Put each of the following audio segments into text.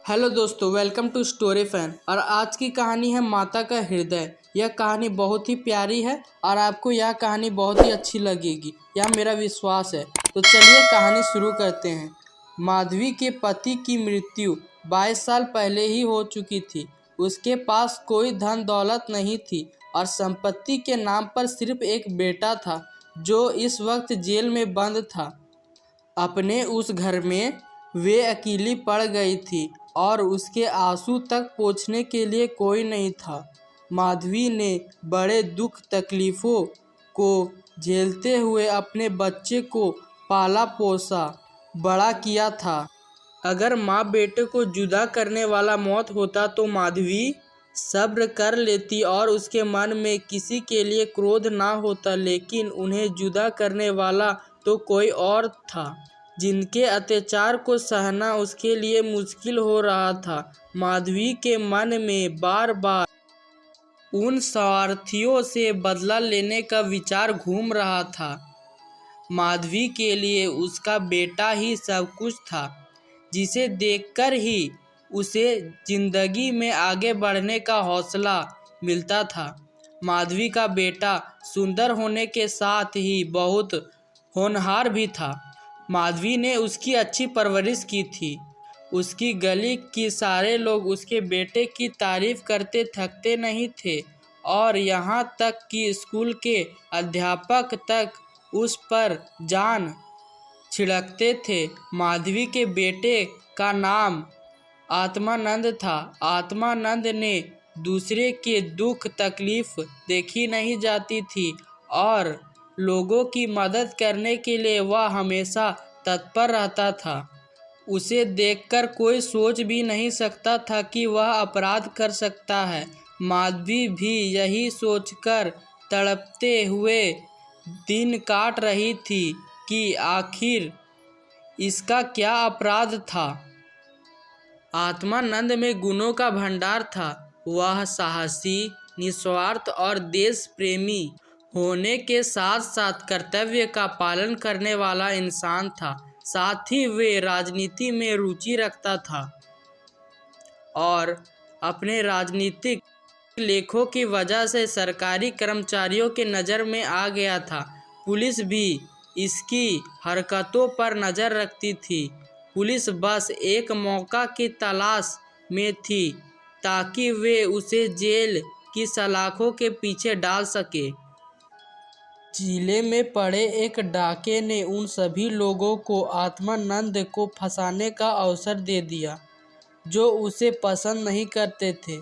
Hello दोस्तों, welcome to story fan. और आज की कहानी है माता का हृदय। यह कहानी बहुत ही प्यारी है और आपको यह कहानी बहुत ही अच्छी लगेगी, यह मेरा विश्वास है। तो चलिए कहानी शुरू करते हैं। माधवी के पति की मृत्यु 22 साल पहले ही हो चुकी थी। उसके पास कोई धन दौलत नहीं थी और संपत्ति के नाम पर सिर्फ एक बेटा था जो इस वक्त जेल में बंद था। अपने उस घर में वे अकेली पड़ गई थी और उसके आंसू तक पोंछने के लिए कोई नहीं था। माधवी ने बड़े दुख तकलीफ़ों को झेलते हुए अपने बच्चे को पाला पोसा बड़ा किया था। अगर माँ बेटे को जुदा करने वाला मौत होता तो माधवी सब्र कर लेती और उसके मन में किसी के लिए क्रोध ना होता, लेकिन उन्हें जुदा करने वाला तो कोई और था जिनके अत्याचार को सहना उसके लिए मुश्किल हो रहा था। माधवी के मन में बार बार उन स्वार्थियों से बदला लेने का विचार घूम रहा था। माधवी के लिए उसका बेटा ही सब कुछ था, जिसे देखकर ही उसे जिंदगी में आगे बढ़ने का हौसला मिलता था। माधवी का बेटा सुंदर होने के साथ ही बहुत होनहार भी था। माधवी ने उसकी अच्छी परवरिश की थी। उसकी गली के सारे लोग उसके बेटे की तारीफ करते थकते नहीं थे और यहाँ तक कि स्कूल के अध्यापक तक उस पर जान छिड़कते थे। माधवी के बेटे का नाम आत्मानंद था। आत्मानंद ने दूसरे के दुख तकलीफ देखी नहीं जाती थी और लोगों की मदद करने के लिए वह हमेशा तत्पर रहता था। उसे देखकर कोई सोच भी नहीं सकता था कि वह अपराध कर सकता है। माधवी भी यही सोचकर तड़पते हुए दिन काट रही थी कि आखिर इसका क्या अपराध था। आत्मानंद में गुणों का भंडार था। वह साहसी, निस्वार्थ और देश प्रेमी होने के साथ साथ कर्तव्य का पालन करने वाला इंसान था। साथ ही वे राजनीति में रुचि रखता था और अपने राजनीतिक लेखों की वजह से सरकारी कर्मचारियों के नज़र में आ गया था। पुलिस भी इसकी हरकतों पर नज़र रखती थी। पुलिस बस एक मौका की तलाश में थी ताकि वे उसे जेल की सलाखों के पीछे डाल सके। जिले में पड़े एक डाके ने उन सभी लोगों को आत्मानंद को फंसाने का अवसर दे दिया जो उसे पसंद नहीं करते थे।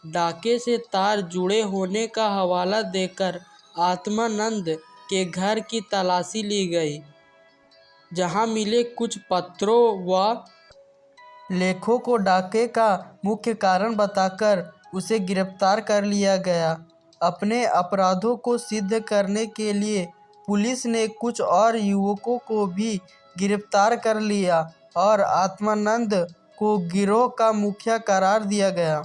डाके से तार जुड़े होने का हवाला देकर आत्मानंद के घर की तलाशी ली गई, जहां मिले कुछ पत्रों व लेखों को डाके का मुख्य कारण बताकर उसे गिरफ्तार कर लिया गया। अपने अपराधों को सिद्ध करने के लिए पुलिस ने कुछ और युवकों को भी गिरफ्तार कर लिया और आत्मानंद को गिरोह का मुखिया करार दिया गया,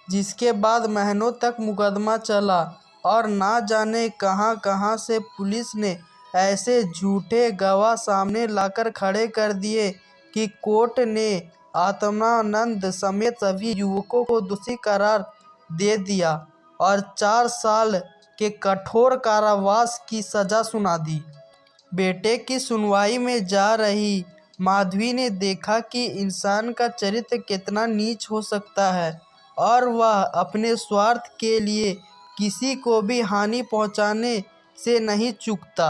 जिसके बाद महीनों तक मुकदमा चला और ना जाने कहां कहां से पुलिस ने ऐसे झूठे गवाह सामने लाकर खड़े कर दिए कि कोर्ट ने आत्मानंद समेत सभी युवकों को दोषी करार दे दिया और 4 साल के कठोर कारावास की सजा सुना दी। बेटे की सुनवाई में जा रही माधवी ने देखा कि इंसान का चरित्र कितना नीच हो सकता है और वह अपने स्वार्थ के लिए किसी को भी हानि पहुंचाने से नहीं चूकता।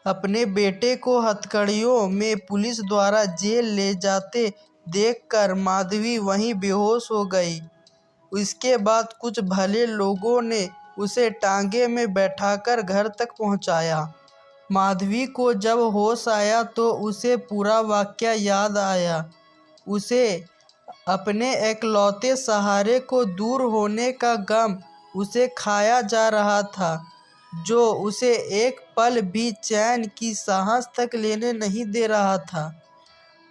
अपने बेटे को हथकड़ियों में पुलिस द्वारा जेल ले जाते देखकर माधवी वहीं बेहोश हो गई। इसके बाद कुछ भले लोगों ने उसे टांगे में बैठाकर घर तक पहुंचाया। माधवी को जब होश आया तो उसे पूरा वाकया याद आया। उसे अपने एकलौते सहारे को दूर होने का गम उसे खाया जा रहा था, जो उसे एक पल भी चैन की सांस तक लेने नहीं दे रहा था।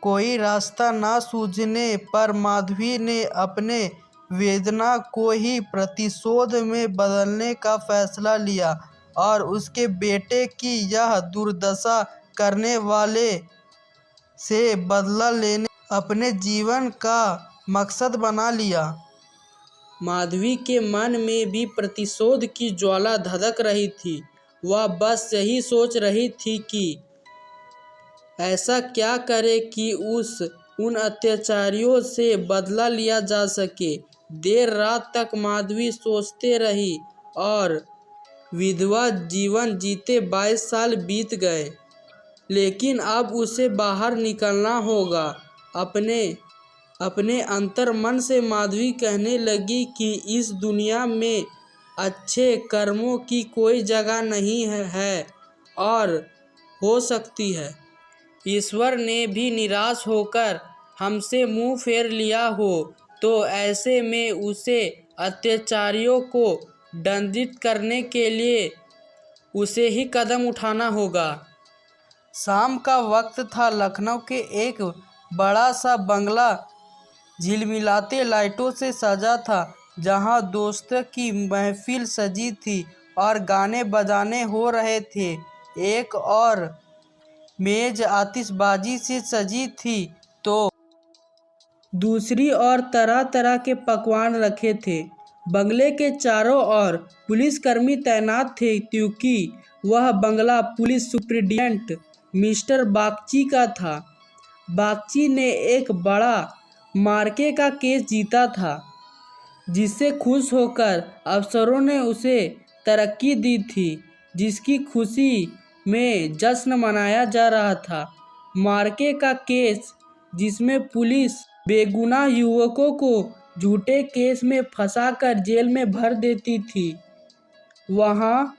कोई रास्ता ना सूझने पर माधवी ने अपने वेदना को ही प्रतिशोध में बदलने का फैसला लिया और उसके बेटे की यह दुर्दशा करने वाले से बदला लेने अपने जीवन का मकसद बना लिया। माधवी के मन में भी प्रतिशोध की ज्वाला धधक रही थी। वह बस यही सोच रही थी कि ऐसा क्या करे कि उन अत्याचारियों से बदला लिया जा सके। देर रात तक माधवी सोचते रही और विधवा जीवन जीते 22 साल बीत गए। लेकिन अब उसे बाहर निकलना होगा। अपने अंतर मन से माधवी कहने लगी कि इस दुनिया में अच्छे कर्मों की कोई जगह नहीं है और हो सकती है ईश्वर ने भी निराश होकर हमसे मुंह फेर लिया हो, तो ऐसे में उसे अत्याचारियों को दंडित करने के लिए उसे ही कदम उठाना होगा। शाम का वक्त था। लखनऊ के एक बड़ा सा बंगला झिलमिलाते लाइटों से सजा था, जहां दोस्तों की महफिल सजी थी और गाने बजाने हो रहे थे। एक और मेज आतिशबाजी से सजी थी तो दूसरी ओर तरह तरह के पकवान रखे थे। बंगले के चारों ओर पुलिसकर्मी तैनात थे, क्योंकि वह बंगला पुलिस सुप्रिंटेंडेंट मिस्टर बागची का था। बागची ने एक बड़ा मार्के का केस जीता था, जिससे खुश होकर अफसरों ने उसे तरक्की दी थी, जिसकी खुशी में जश्न मनाया जा रहा था। मार्के का केस, जिसमें पुलिस बेगुनाह युवकों को झूठे केस में फंसाकर जेल में भर देती थी। वहाँ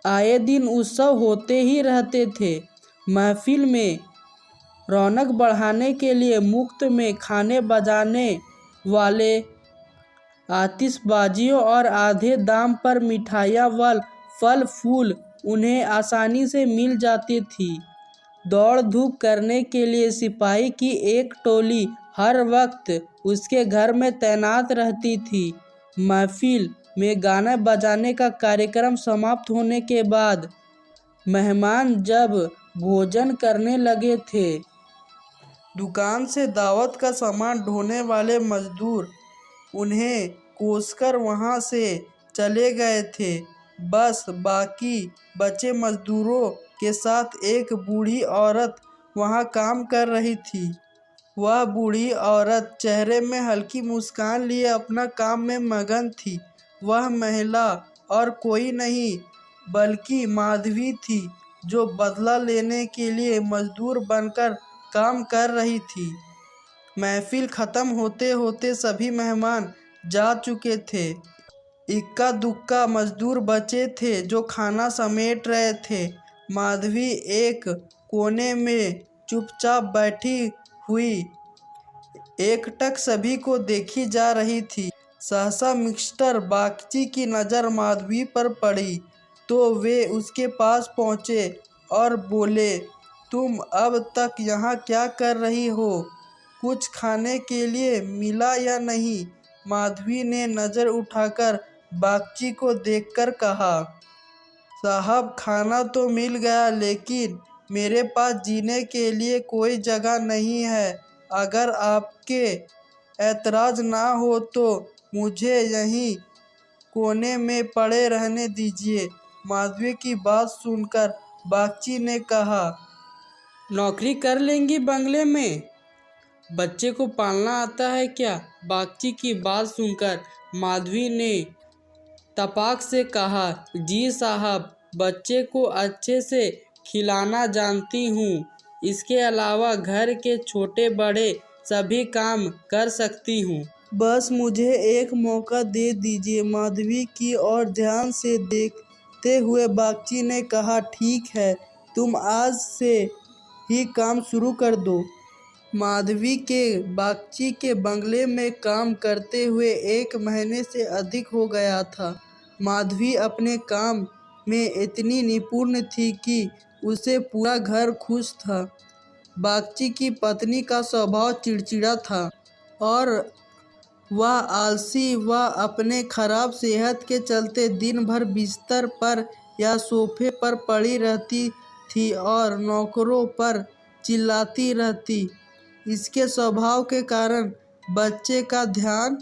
आए दिन उत्सव होते ही रहते थे। महफिल में रौनक बढ़ाने के लिए मुफ्त में खाने बजाने वाले आतिशबाजियों और आधे दाम पर मिठाइयाँ व फल फूल उन्हें आसानी से मिल जाती थी। दौड़ धूप करने के लिए सिपाही की एक टोली हर वक्त उसके घर में तैनात रहती थी। महफिल में गाना बजाने का कार्यक्रम समाप्त होने के बाद मेहमान जब भोजन करने लगे थे, दुकान से दावत का सामान ढोने वाले मजदूर उन्हें कोसकर वहां से चले गए थे। बस बाकी बचे मजदूरों के साथ एक बूढ़ी औरत वहां काम कर रही थी। वह बूढ़ी औरत चेहरे में हल्की मुस्कान लिए अपना काम में मगन थी। वह महिला और कोई नहीं बल्कि माधवी थी, जो बदला लेने के लिए मजदूर बनकर काम कर रही थी। महफिल खत्म होते होते सभी मेहमान जा चुके थे। इक्का दुक्का मजदूर बचे थे जो खाना समेट रहे थे। माधवी एक कोने में चुपचाप बैठी हुई एकटक सभी को देखी जा रही थी। सहसा मिस्टर बागची की नज़र माधवी पर पड़ी तो वे उसके पास पहुँचे और बोले, तुम अब तक यहाँ क्या कर रही हो? कुछ खाने के लिए मिला या नहीं? माधवी ने नज़र उठाकर बागची को देखकर कहा, साहब खाना तो मिल गया, लेकिन मेरे पास जीने के लिए कोई जगह नहीं है। अगर आपके ऐतराज़ ना हो तो मुझे यहीं कोने में पड़े रहने दीजिए। माधवी की बात सुनकर बागची ने कहा, नौकरी कर लेंगी बंगले में? बच्चे को पालना आता है क्या? बागची की बात सुनकर माधवी ने तपाक से कहा, जी साहब, बच्चे को अच्छे से खिलाना जानती हूँ। इसके अलावा घर के छोटे बड़े सभी काम कर सकती हूँ। बस मुझे एक मौका दे दीजिए। माधवी की ओर ध्यान से देखते हुए बागची ने कहा, ठीक है, तुम आज से ही काम शुरू कर दो। माधवी के बागची के बंगले में काम करते हुए 1 महीने से अधिक हो गया था। माधवी अपने काम में इतनी निपुण थी कि उसे पूरा घर खुश था। बागची की पत्नी का स्वभाव चिड़चिड़ा था और वह आलसी व अपने खराब सेहत के चलते दिन भर बिस्तर पर या सोफे पर पड़ी रहती थी और नौकरों पर चिल्लाती रहती। इसके स्वभाव के कारण बच्चे का ध्यान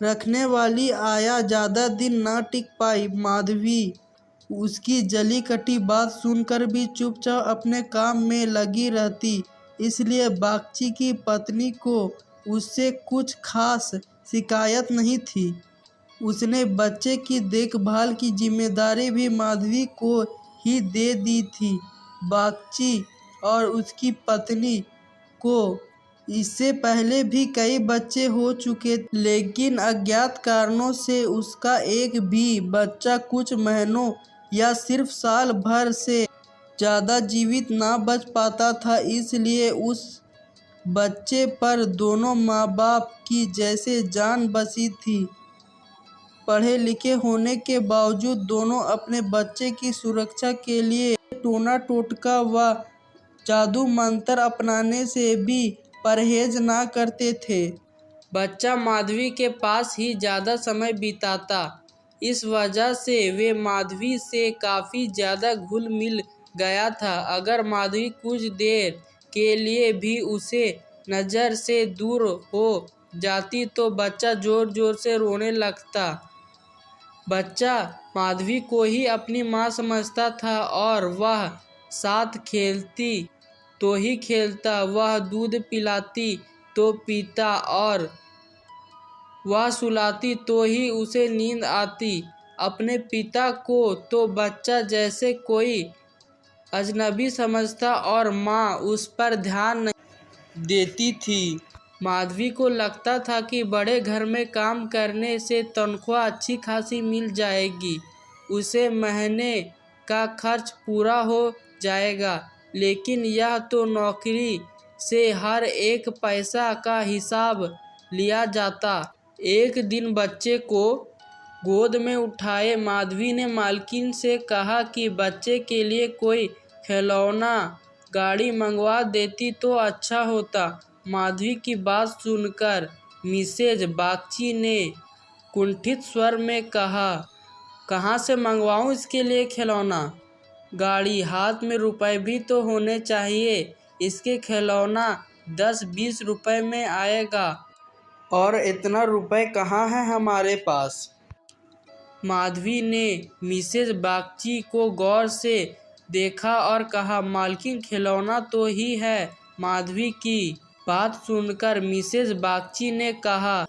रखने वाली आया ज़्यादा दिन ना टिक पाई। माधवी उसकी जली कटी बात सुनकर भी चुपचाप अपने काम में लगी रहती, इसलिए बागची की पत्नी को उससे कुछ खास शिकायत नहीं थी। उसने बच्चे की देखभाल की जिम्मेदारी भी माधवी को ही दे दी थी। बागची और उसकी पत्नी को इससे पहले भी कई बच्चे हो चुके, लेकिन अज्ञात कारणों से उसका एक भी बच्चा कुछ महीनों या सिर्फ साल भर से ज़्यादा जीवित ना बच पाता था। इसलिए उस बच्चे पर दोनों माँ बाप की जैसे जान बसी थी। पढ़े लिखे होने के बावजूद दोनों अपने बच्चे की सुरक्षा के लिए टोना टोटका व जादू मंत्र अपनाने से भी परहेज ना करते थे। बच्चा माधवी के पास ही ज़्यादा समय बिताता। इस वजह से वे माधवी से काफ़ी ज़्यादा घुल मिल गया था। अगर माधवी कुछ देर के लिए भी उसे नज़र से दूर हो जाती तो बच्चा ज़ोर ज़ोर से रोने लगता। बच्चा माधवी को ही अपनी माँ समझता था और वह साथ खेलती तो ही खेलता, वह दूध पिलाती तो पीता और वह सुलाती तो ही उसे नींद आती। अपने पिता को तो बच्चा जैसे कोई अजनबी समझता और माँ उस पर ध्यान नहीं देती थी। माधवी को लगता था कि बड़े घर में काम करने से तनख्वाह अच्छी खासी मिल जाएगी, उसे महीने का खर्च पूरा हो जाएगा, लेकिन यह तो नौकरी से हर एक पैसा का हिसाब लिया जाता। एक दिन बच्चे को गोद में उठाए माधवी ने मालकिन से कहा कि बच्चे के लिए कोई खिलौना गाड़ी मंगवा देती तो अच्छा होता। माधवी की बात सुनकर मिसेज बागची ने कुंठित स्वर में कहा, कहाँ से मंगवाऊँ इसके लिए खिलौना गाड़ी? हाथ में रुपए भी तो होने चाहिए। इसके खिलौना 10-20 रुपए में आएगा और इतना रुपए कहाँ है हमारे पास। माधवी ने मिसेज बागची को गौर से देखा और कहा, मालकिन खिलौना तो ही है। माधवी की बात सुनकर मिसेज बागची ने कहा,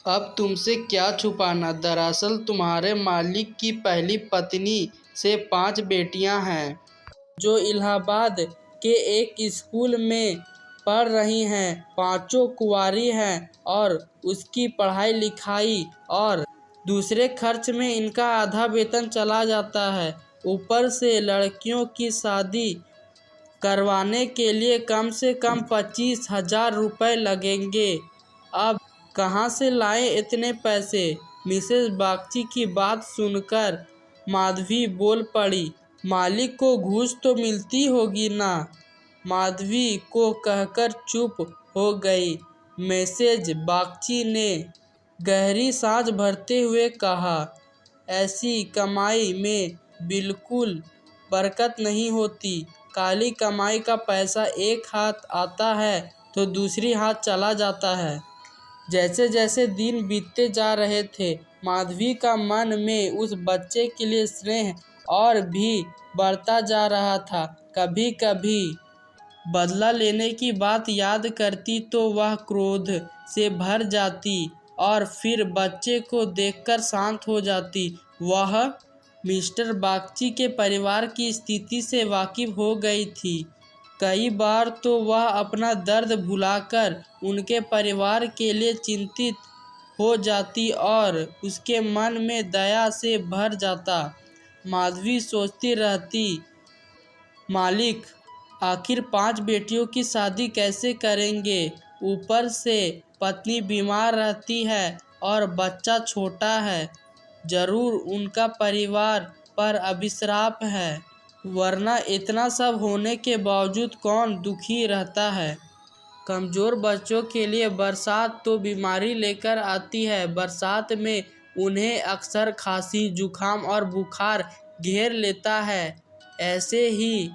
अब तुमसे क्या छुपाना, दरअसल तुम्हारे मालिक की पहली पत्नी से 5 बेटियां हैं जो इलाहाबाद के एक स्कूल में पढ़ रही हैं। पांचों कुंवारी हैं और उसकी पढ़ाई लिखाई और दूसरे खर्च में इनका आधा वेतन चला जाता है। ऊपर से लड़कियों की शादी करवाने के लिए कम से कम 25,000 रुपये लगेंगे। अब कहाँ से लाएं इतने पैसे? मिसेज बागची की बात सुनकर माधवी बोल पड़ी, मालिक को घूस तो मिलती होगी ना। माधवी को कहकर चुप हो गई। मिसेज बागची ने गहरी सांस भरते हुए कहा, ऐसी कमाई में बिल्कुल बरकत नहीं होती। काली कमाई का पैसा एक हाथ आता है तो दूसरी हाथ चला जाता है। जैसे जैसे दिन बीतते जा रहे थे, माधवी का मन में उस बच्चे के लिए स्नेह और भी बढ़ता जा रहा था। कभी कभी बदला लेने की बात याद करती तो वह क्रोध से भर जाती और फिर बच्चे को देखकर शांत हो जाती। वह मिस्टर बागची के परिवार की स्थिति से वाकिफ हो गई थी। कई बार तो वह अपना दर्द भुलाकर उनके परिवार के लिए चिंतित हो जाती और उसके मन में दया से भर जाता। माधवी सोचती रहती, मालिक आखिर 5 बेटियों की शादी कैसे करेंगे? ऊपर से पत्नी बीमार रहती है और बच्चा छोटा है। जरूर उनका परिवार पर अभिशाप है, वरना इतना सब होने के बावजूद कौन दुखी रहता है। कमज़ोर बच्चों के लिए बरसात तो बीमारी लेकर आती है। बरसात में उन्हें अक्सर खांसी, जुखाम और बुखार घेर लेता है। ऐसे ही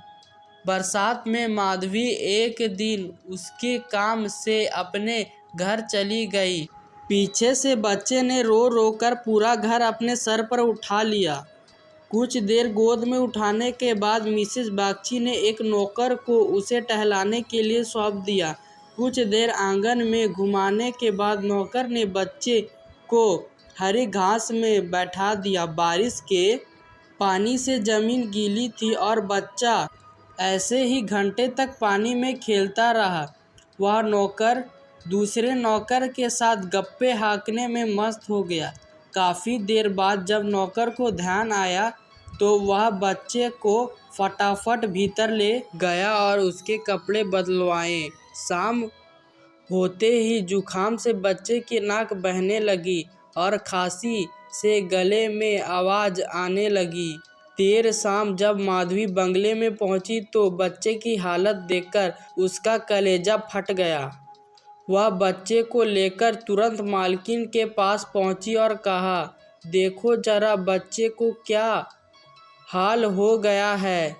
बरसात में माधवी एक दिन उसके काम से अपने घर चली गई। पीछे से बच्चे ने रो रो कर पूरा घर अपने सर पर उठा लिया। कुछ देर गोद में उठाने के बाद मिसेस बागची ने एक नौकर को उसे टहलाने के लिए सौंप दिया। कुछ देर आंगन में घुमाने के बाद नौकर ने बच्चे को हरी घास में बैठा दिया। बारिश के पानी से ज़मीन गीली थी और बच्चा ऐसे ही घंटे तक पानी में खेलता रहा। वह नौकर दूसरे नौकर के साथ गप्पे हाँकने में मस्त हो गया। काफ़ी देर बाद जब नौकर को ध्यान आया तो वह बच्चे को फटाफट भीतर ले गया और उसके कपड़े बदलवाए। शाम होते ही जुखाम से बच्चे की नाक बहने लगी और खांसी से गले में आवाज़ आने लगी। देर शाम जब माधवी बंगले में पहुंची तो बच्चे की हालत देखकर उसका कलेजा फट गया। वह बच्चे को लेकर तुरंत मालकिन के पास पहुंची और कहा, देखो जरा बच्चे को क्या हाल हो गया है,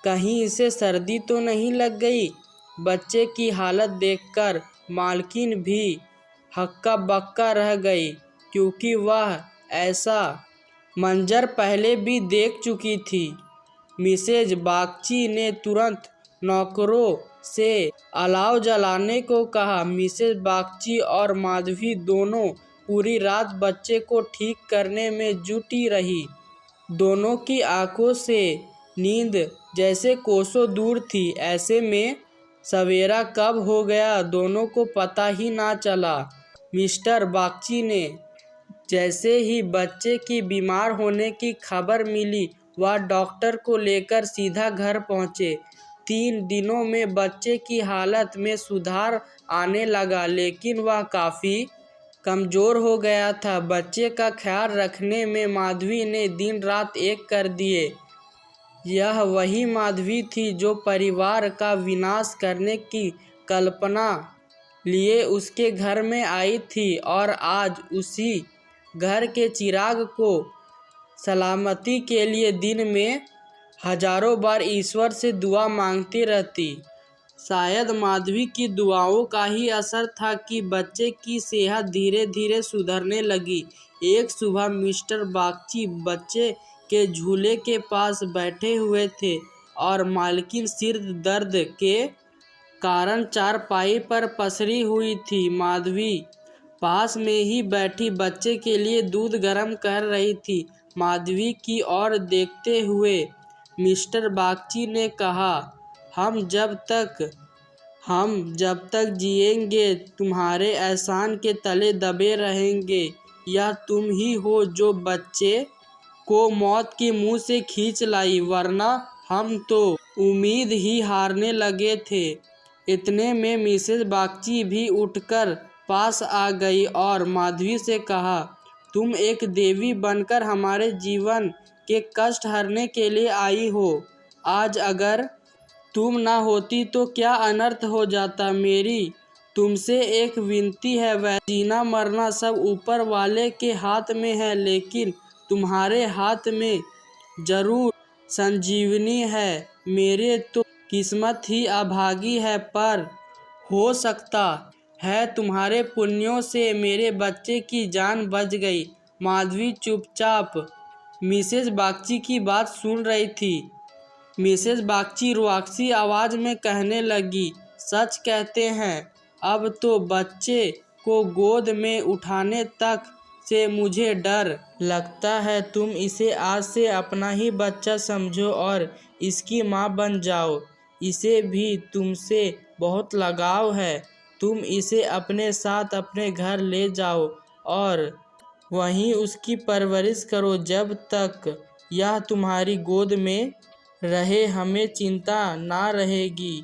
कहीं इसे सर्दी तो नहीं लग गई। बच्चे की हालत देखकर मालकिन भी हक्का बक्का रह गई, क्योंकि वह ऐसा मंजर पहले भी देख चुकी थी। मिसेज बागची ने तुरंत नौकरों से अलाव जलाने को कहा। मिसेज बागची और माधवी दोनों पूरी रात बच्चे को ठीक करने में जुटी रही। दोनों की आंखों से नींद जैसे कोसों दूर थी। ऐसे में सवेरा कब हो गया दोनों को पता ही ना चला। मिस्टर बागची ने जैसे ही बच्चे की बीमार होने की खबर मिली, वह डॉक्टर को लेकर सीधा घर पहुंचे। 3 दिनों में बच्चे की हालत में सुधार आने लगा, लेकिन वह काफ़ी कमज़ोर हो गया था। बच्चे का ख्याल रखने में माधवी ने दिन रात एक कर दिए। यह वही माधवी थी जो परिवार का विनाश करने की कल्पना लिए उसके घर में आई थी और आज उसी घर के चिराग को सलामती के लिए दिन में हजारों बार ईश्वर से दुआ मांगती रहती। शायद माधवी की दुआओं का ही असर था कि बच्चे की सेहत धीरे धीरे सुधरने लगी। एक सुबह मिस्टर बागची बच्चे के झूले के पास बैठे हुए थे और मालकिन सिर दर्द के कारण चारपाई पर पसरी हुई थी। माधवी पास में ही बैठी बच्चे के लिए दूध गर्म कर रही थी। माधवी की ओर देखते हुए मिस्टर बागची ने कहा, हम जब तक जिएंगे तुम्हारे एहसान के तले दबे रहेंगे। यह तुम ही हो जो बच्चे को मौत के मुंह से खींच लाई, वरना हम तो उम्मीद ही हारने लगे थे। इतने में मिसेस बागची भी उठकर पास आ गई और माधवी से कहा, तुम एक देवी बनकर हमारे जीवन के कष्ट हरने के लिए आई हो। आज अगर तुम ना होती तो क्या अनर्थ हो जाता। मेरी तुमसे एक विनती है, वह जीना मरना सब ऊपर वाले के हाथ में है, लेकिन तुम्हारे हाथ में जरूर संजीवनी है। मेरे तो किस्मत ही अभागी है, पर हो सकता है तुम्हारे पुण्यों से मेरे बच्चे की जान बच गई। माधवी चुपचाप मिसेस बागची की बात सुन रही थी। मिसेस बागची रुआसी आवाज़ में कहने लगी, सच कहते हैं, अब तो बच्चे को गोद में उठाने तक से मुझे डर लगता है। तुम इसे आज से अपना ही बच्चा समझो और इसकी माँ बन जाओ। इसे भी तुमसे बहुत लगाव है। तुम इसे अपने साथ अपने घर ले जाओ और वहीं उसकी परवरिश करो जब तक यह तुम्हारी गोद में रहे, हमें चिंता ना रहेगी।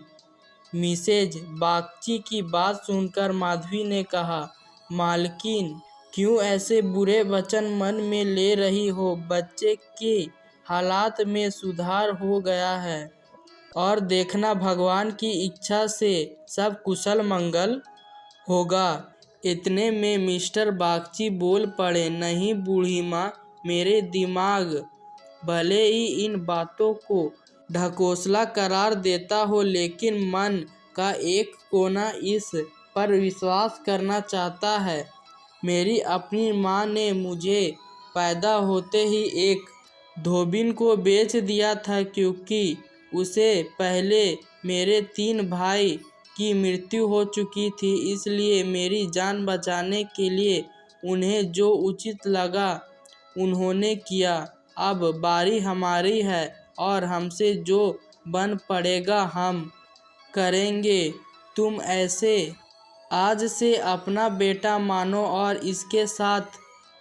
मिसेज बागची की बात सुनकर माधवी ने कहा, मालकिन क्यों ऐसे बुरे वचन मन में ले रही हो। बच्चे के हालात में सुधार हो गया है और देखना भगवान की इच्छा से सब कुशल मंगल होगा। इतने में मिस्टर बागची बोल पड़े, नहीं बूढ़ी माँ, मेरे दिमाग भले ही इन बातों को ढकोसला करार देता हो, लेकिन मन का एक कोना इस पर विश्वास करना चाहता है। मेरी अपनी माँ ने मुझे पैदा होते ही एक धोबिन को बेच दिया था, क्योंकि उसे पहले मेरे 3 भाई की मृत्यु हो चुकी थी। इसलिए मेरी जान बचाने के लिए उन्हें जो उचित लगा उन्होंने किया। अब बारी हमारी है और हमसे जो बन पड़ेगा हम करेंगे। तुम ऐसे आज से अपना बेटा मानो और इसके साथ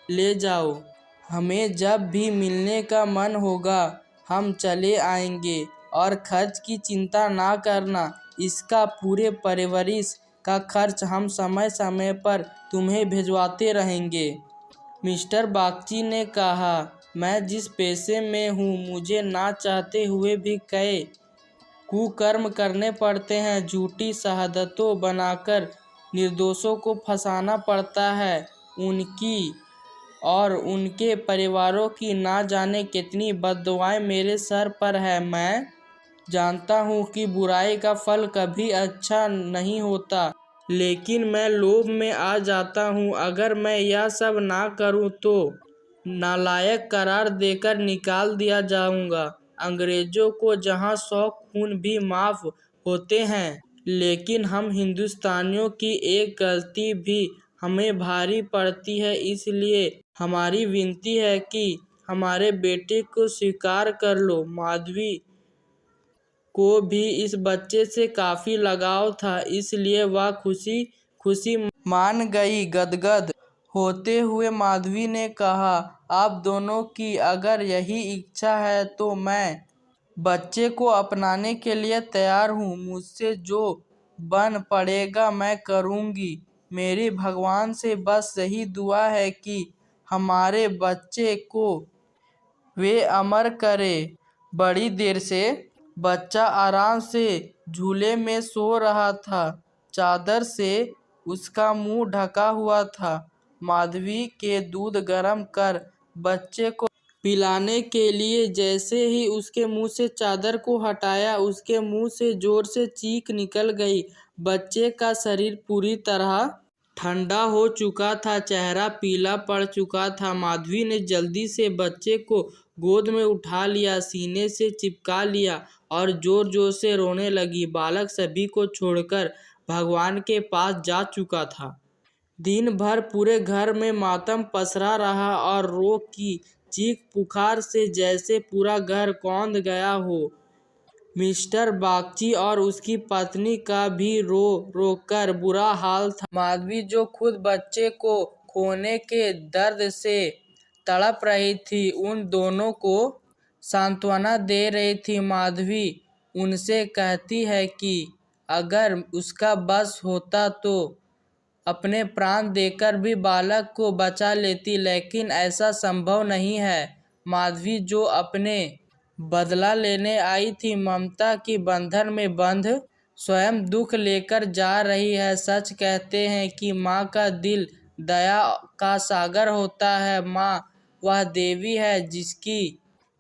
ले जाओ। हमें जब भी मिलने का मन होगा हम चले आएंगे, और खर्च की चिंता ना करना। इसका पूरे परवरिश का खर्च हम समय समय पर तुम्हें भिजवाते रहेंगे। मिस्टर बागची ने कहा, मैं जिस पेशे में हूँ मुझे ना चाहते हुए भी कई कुकर्म करने पड़ते हैं। झूठी शहादतों बनाकर निर्दोषों को फंसाना पड़ता है। उनकी और उनके परिवारों की ना जाने कितनी बद्दुआएं मेरे सर पर है। मैं जानता हूँ कि बुराई का फल कभी अच्छा नहीं होता, लेकिन मैं लोभ में आ जाता हूँ। अगर मैं यह सब ना करूँ तो नालायक करार देकर निकाल दिया जाऊँगा। अंग्रेज़ों को जहाँ 100 खून भी माफ़ होते हैं, लेकिन हम हिंदुस्तानियों की एक गलती भी हमें भारी पड़ती है। इसलिए हमारी विनती है कि हमारे बेटे को स्वीकार कर लो। माधवी को भी इस बच्चे से काफ़ी लगाव था, इसलिए वह खुशी खुशी मान गई। गदगद होते हुए माधवी ने कहा, आप दोनों की अगर यही इच्छा है तो मैं बच्चे को अपनाने के लिए तैयार हूँ। मुझसे जो बन पड़ेगा मैं करूँगी। मेरी भगवान से बस यही दुआ है कि हमारे बच्चे को वे अमर करे। बड़ी देर से बच्चा आराम से झूले में सो रहा था। चादर से उसका मुंह ढका हुआ था। माधवी के दूध गर्म कर बच्चे को पिलाने के लिए जैसे ही उसके मुंह से चादर को हटाया, उसके मुंह से जोर से चीख निकल गई। बच्चे का शरीर पूरी तरह ठंडा हो चुका था, चेहरा पीला पड़ चुका था। माधवी ने जल्दी से बच्चे को गोद में उठा लिया, सीने से चिपका लिया और जोर जोर से रोने लगी। बालक सभी को छोड़कर भगवान के पास जा चुका था। दिन भर पूरे घर में मातम पसरा रहा और रोग की चीख पुकार से जैसे पूरा घर कौंध गया हो। मिस्टर बागची और उसकी पत्नी का भी रो रो कर बुरा हाल था। माधवी जो खुद बच्चे को खोने के दर्द से तड़प रही थी, उन दोनों को सांत्वना दे रही थी। माधवी उनसे कहती है कि अगर उसका बस होता तो अपने प्राण देकर भी बालक को बचा लेती, लेकिन ऐसा संभव नहीं है। माधवी जो अपने बदला लेने आई थी, ममता की बंधन में बंध स्वयं दुख लेकर जा रही है। सच कहते हैं कि माँ का दिल दया का सागर होता है। माँ वह देवी है जिसकी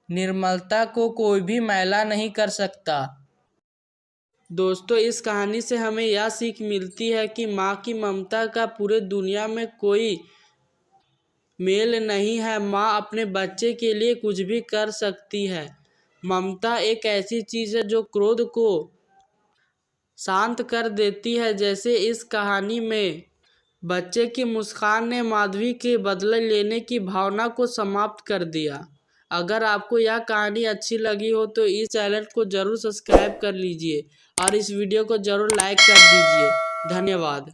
निर्मलता को कोई भी मैला नहीं कर सकता। दोस्तों, इस कहानी से हमें यह सीख मिलती है कि माँ की ममता का पूरे दुनिया में कोई मेल नहीं है। माँ अपने बच्चे के लिए कुछ भी कर सकती है। ममता एक ऐसी चीज़ है जो क्रोध को शांत कर देती है। जैसे इस कहानी में बच्चे की मुस्कान ने माधवी के बदले लेने की भावना को समाप्त कर दिया। अगर आपको यह कहानी अच्छी लगी हो तो इस चैनल को ज़रूर सब्सक्राइब कर लीजिए और इस वीडियो को ज़रूर लाइक कर दीजिए। धन्यवाद।